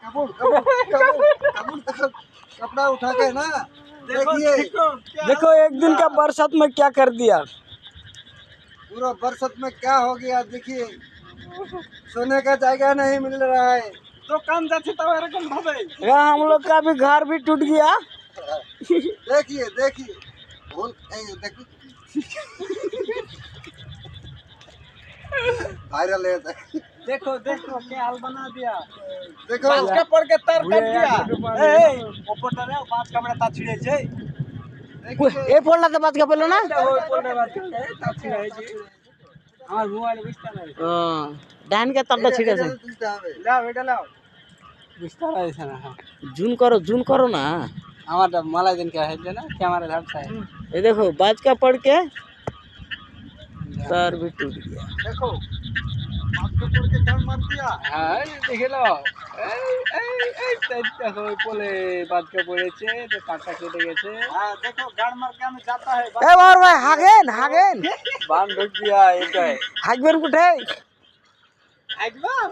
कबूल कबूल कबूल कबूल कपड़ा उठा के ना देखिए। देखो एक दिन का बरसात में क्या कर दिया। पूरा बरसात में क्या हो गया देखिए। सोने का जगह नहीं मिल रहा है। तो काम जाती तो एरकम भाবে यहाँ हम लोग का भी घर भी टूट गया। देखिए देखिए देखिए वायरल है। देखो देखो क्या हाल बना दिया। देखो बाज का पड़ के तार काट दिया। ए ऊपर रे बाज का बड़ा तार छिड़े छे। ए फोन लाते बात का पेलो ना। देखो ऊपर रे बाज के तार छिड़े छे। আমার মোবাইলে বুঝতা নাই। ডান के तारটা ছিড়ে আছে। লাও এটা লাও। বুঝতা পাইছ না। जून करो ना। আমারটা মালা দিন কে হইছে না ক্যামেরা ঝাপসায়। ये देखो बाज का पड़ के तार भी टूट गया। देखो बात को पड़ के जान मार दिया। হ্যাঁ দেখে নাও। এই তাইটা হই বলে বাজ কে পড়েছে তো কাটা কেটে গেছে। হ্যাঁ দেখো গাড় মার के আমি जाता है। ए बार भाई हागेन বান ঢুক দিয়া এটাই। हागबेन कुठे একবার